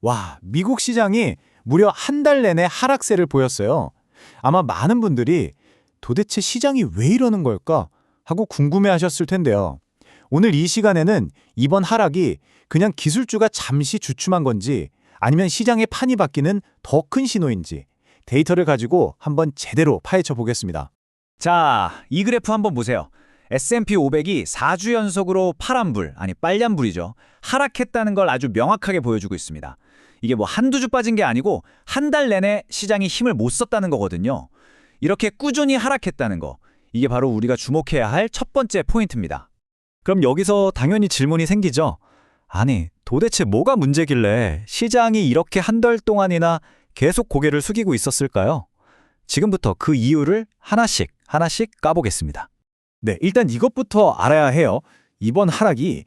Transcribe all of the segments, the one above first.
와, 미국 시장이 무려 한 달 내내 하락세를 보였어요. 아마 많은 분들이 도대체 시장이 왜 이러는 걸까 하고 궁금해하셨을 텐데요. 오늘 이 시간에는 이번 하락이 그냥 기술주가 잠시 주춤한 건지 아니면 시장의 판이 바뀌는 더 큰 신호인지 데이터를 가지고 한번 제대로 파헤쳐 보겠습니다. 자, 이 그래프 한번 보세요. S&P 500이 4주 연속으로 파란불, 아니 빨간불이죠. 하락했다는 걸 아주 명확하게 보여주고 있습니다. 이게 뭐 한두 주 빠진 게 아니고 한 달 내내 시장이 힘을 못 썼다는 거거든요. 이렇게 꾸준히 하락했다는 거, 이게 바로 우리가 주목해야 할 첫 번째 포인트입니다. 그럼 여기서 당연히 질문이 생기죠. 아니, 도대체 뭐가 문제길래 시장이 이렇게 한 달 동안이나 계속 고개를 숙이고 있었을까요? 지금부터 그 이유를 하나씩 까보겠습니다. 네, 일단 이것부터 알아야 해요. 이번 하락이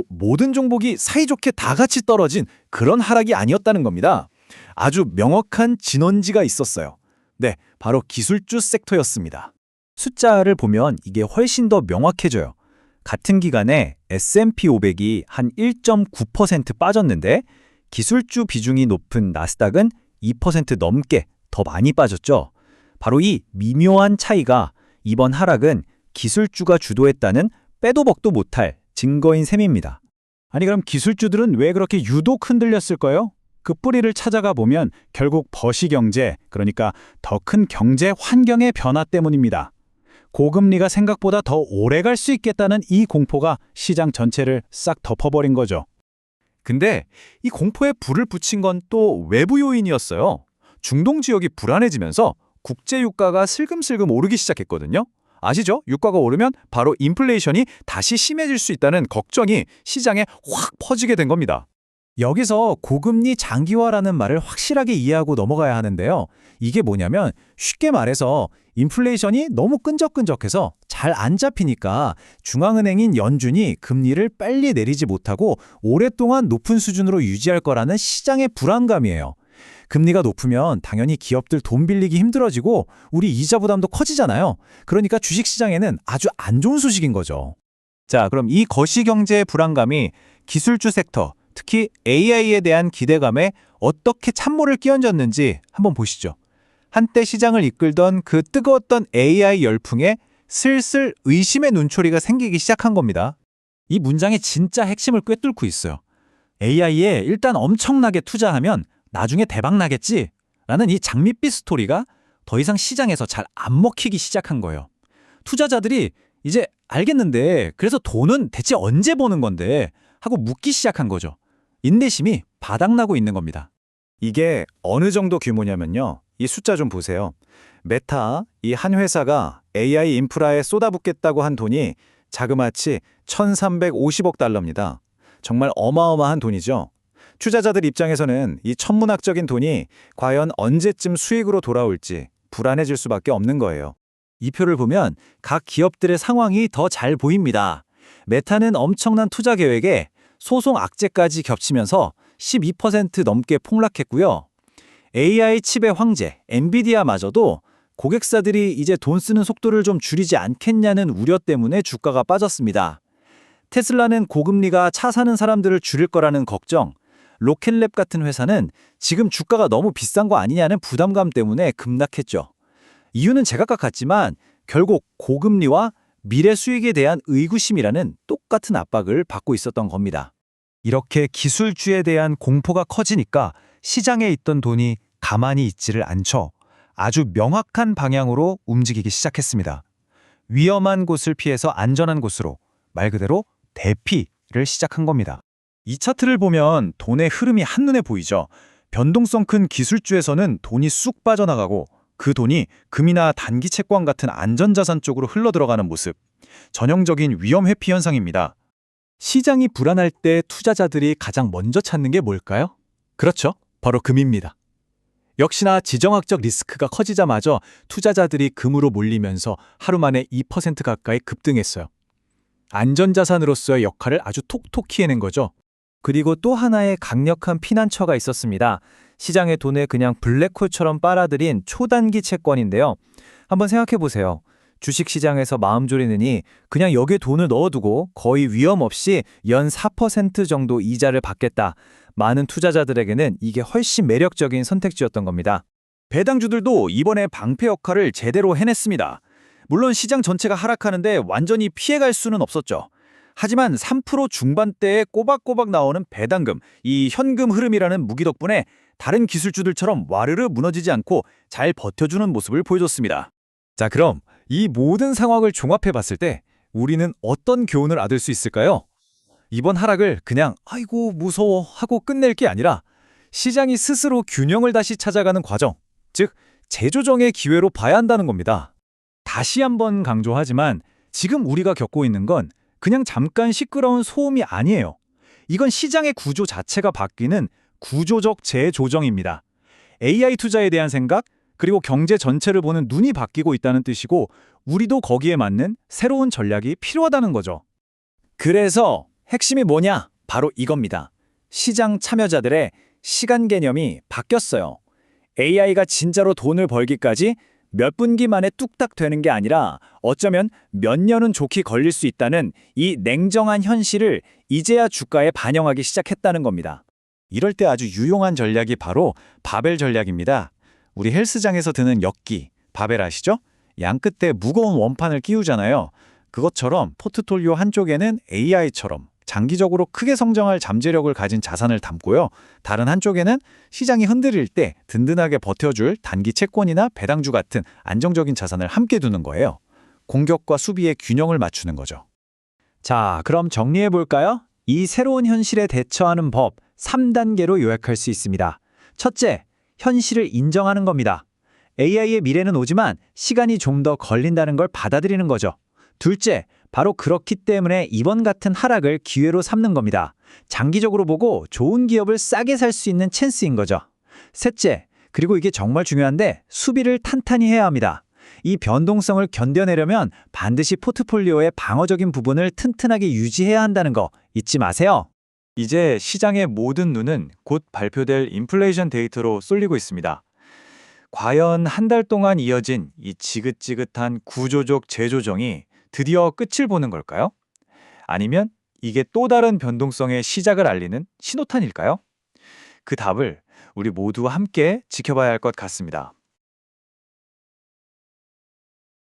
모든 종목이 사이좋게 다 같이 떨어진 그런 하락이 아니었다는 겁니다. 아주 명확한 진원지가 있었어요. 네, 바로 기술주 섹터였습니다. 숫자를 보면 이게 훨씬 더 명확해져요. 같은 기간에 S&P 500이 한 1.9% 빠졌는데 기술주 비중이 높은 나스닥은 2% 넘게 더 많이 빠졌죠. 바로 이 미묘한 차이가 이번 하락은 기술주가 주도했다는 빼도 박도 못할 증거인 셈입니다. 아니 그럼 기술주들은 왜 그렇게 유독 흔들렸을까요? 그 뿌리를 찾아가 보면 결국 버시경제, 그러니까 더 큰 경제 환경의 변화 때문입니다. 고금리가 생각보다 더 오래 갈 수 있겠다는 이 공포가 시장 전체를 싹 덮어버린 거죠. 근데 이 공포에 불을 붙인 건 또 외부 요인이었어요. 중동 지역이 불안해지면서 국제 유가가 슬금슬금 오르기 시작했거든요. 아시죠? 유가가 오르면 바로 인플레이션이 다시 심해질 수 있다는 걱정이 시장에 확 퍼지게 된 겁니다. 여기서 고금리 장기화라는 말을 확실하게 이해하고 넘어가야 하는데요. 이게 뭐냐면 쉽게 말해서 인플레이션이 너무 끈적끈적해서 잘 안 잡히니까 중앙은행인 연준이 금리를 빨리 내리지 못하고 오랫동안 높은 수준으로 유지할 거라는 시장의 불안감이에요. 금리가 높으면 당연히 기업들 돈 빌리기 힘들어지고 우리 이자 부담도 커지잖아요. 그러니까 주식시장에는 아주 안 좋은 소식인 거죠. 자, 그럼 이 거시경제의 불안감이 기술주 섹터, 특히 AI에 대한 기대감에 어떻게 찬물을 끼얹었는지 한번 보시죠. 한때 시장을 이끌던 그 뜨거웠던 AI 열풍에 슬슬 의심의 눈초리가 생기기 시작한 겁니다. 이 문장의 진짜 핵심을 꿰뚫고 있어요. AI에 일단 엄청나게 투자하면 나중에 대박 나겠지? 라는 이 장밋빛 스토리가 더 이상 시장에서 잘 안 먹히기 시작한 거예요. 투자자들이 이제 알겠는데 그래서 돈은 대체 언제 버는 건데? 하고 묻기 시작한 거죠. 인내심이 바닥나고 있는 겁니다. 이게 어느 정도 규모냐면요. 이 숫자 좀 보세요. 메타, 이 한 회사가 AI 인프라에 쏟아붓겠다고 한 돈이 자그마치 1,350억 달러입니다. 정말 어마어마한 돈이죠. 투자자들 입장에서는 이 천문학적인 돈이 과연 언제쯤 수익으로 돌아올지 불안해질 수밖에 없는 거예요. 이 표를 보면 각 기업들의 상황이 더 잘 보입니다. 메타는 엄청난 투자 계획에 소송 악재까지 겹치면서 12% 넘게 폭락했고요. AI 칩의 황제, 엔비디아마저도 고객사들이 이제 돈 쓰는 속도를 좀 줄이지 않겠냐는 우려 때문에 주가가 빠졌습니다. 테슬라는 고금리가 차 사는 사람들을 줄일 거라는 걱정, 로켓랩 같은 회사는 지금 주가가 너무 비싼 거 아니냐는 부담감 때문에 급락했죠. 이유는 제각각 같지만 결국 고금리와 미래 수익에 대한 의구심이라는 똑같은 압박을 받고 있었던 겁니다. 이렇게 기술주에 대한 공포가 커지니까 시장에 있던 돈이 가만히 있지를 않죠. 아주 명확한 방향으로 움직이기 시작했습니다. 위험한 곳을 피해서 안전한 곳으로, 말 그대로 대피를 시작한 겁니다. 이 차트를 보면 돈의 흐름이 한눈에 보이죠. 변동성 큰 기술주에서는 돈이 쑥 빠져나가고 그 돈이 금이나 단기 채권 같은 안전자산 쪽으로 흘러들어가는 모습. 전형적인 위험 회피 현상입니다. 시장이 불안할 때 투자자들이 가장 먼저 찾는 게 뭘까요? 그렇죠. 바로 금입니다. 역시나 지정학적 리스크가 커지자마자 투자자들이 금으로 몰리면서 하루 만에 2% 가까이 급등했어요. 안전자산으로서의 역할을 아주 톡톡히 해낸 거죠. 그리고 또 하나의 강력한 피난처가 있었습니다. 시장의 돈을 그냥 블랙홀처럼 빨아들인 초단기 채권인데요. 한번 생각해 보세요. 주식시장에서 마음 졸이느니 그냥 여기에 돈을 넣어두고 거의 위험 없이 연 4% 정도 이자를 받겠다. 많은 투자자들에게는 이게 훨씬 매력적인 선택지였던 겁니다. 배당주들도 이번에 방패 역할을 제대로 해냈습니다. 물론 시장 전체가 하락하는데 완전히 피해갈 수는 없었죠. 하지만 3% 중반대에 꼬박꼬박 나오는 배당금, 이 현금 흐름이라는 무기 덕분에 다른 기술주들처럼 와르르 무너지지 않고 잘 버텨주는 모습을 보여줬습니다. 자, 그럼 이 모든 상황을 종합해 봤을 때 우리는 어떤 교훈을 얻을 수 있을까요? 이번 하락을 그냥 아이고 무서워 하고 끝낼 게 아니라 시장이 스스로 균형을 다시 찾아가는 과정, 즉 재조정의 기회로 봐야 한다는 겁니다. 다시 한번 강조하지만 지금 우리가 겪고 있는 건 그냥 잠깐 시끄러운 소음이 아니에요. 이건 시장의 구조 자체가 바뀌는 구조적 재조정입니다. AI 투자에 대한 생각, 그리고 경제 전체를 보는 눈이 바뀌고 있다는 뜻이고 우리도 거기에 맞는 새로운 전략이 필요하다는 거죠. 그래서 핵심이 뭐냐? 바로 이겁니다. 시장 참여자들의 시간 개념이 바뀌었어요. AI가 진짜로 돈을 벌기까지 몇 분기 만에 뚝딱 되는 게 아니라 어쩌면 몇 년은 좋게 걸릴 수 있다는 이 냉정한 현실을 이제야 주가에 반영하기 시작했다는 겁니다. 이럴 때 아주 유용한 전략이 바로 바벨 전략입니다. 우리 헬스장에서 드는 역기, 바벨 아시죠? 양 끝에 무거운 원판을 끼우잖아요. 그것처럼 포트폴리오 한쪽에는 AI처럼 장기적으로 크게 성장할 잠재력을 가진 자산을 담고요. 다른 한쪽에는 시장이 흔들릴 때 든든하게 버텨줄 단기 채권이나 배당주 같은 안정적인 자산을 함께 두는 거예요. 공격과 수비의 균형을 맞추는 거죠. 자, 그럼 정리해 볼까요? 이 새로운 현실에 대처하는 법 3단계로 요약할 수 있습니다. 첫째, 현실을 인정하는 겁니다. AI의 미래는 오지만 시간이 좀 더 걸린다는 걸 받아들이는 거죠. 둘째, 바로 그렇기 때문에 이번 같은 하락을 기회로 삼는 겁니다. 장기적으로 보고 좋은 기업을 싸게 살 수 있는 찬스인 거죠. 셋째, 그리고 이게 정말 중요한데 수비를 탄탄히 해야 합니다. 이 변동성을 견뎌내려면 반드시 포트폴리오의 방어적인 부분을 튼튼하게 유지해야 한다는 거 잊지 마세요. 이제 시장의 모든 눈은 곧 발표될 인플레이션 데이터로 쏠리고 있습니다. 과연 한 달 동안 이어진 이 지긋지긋한 구조적 재조정이 드디어 끝을 보는 걸까요? 아니면 이게 또 다른 변동성의 시작을 알리는 신호탄일까요? 그 답을 우리 모두 함께 지켜봐야 할 것 같습니다.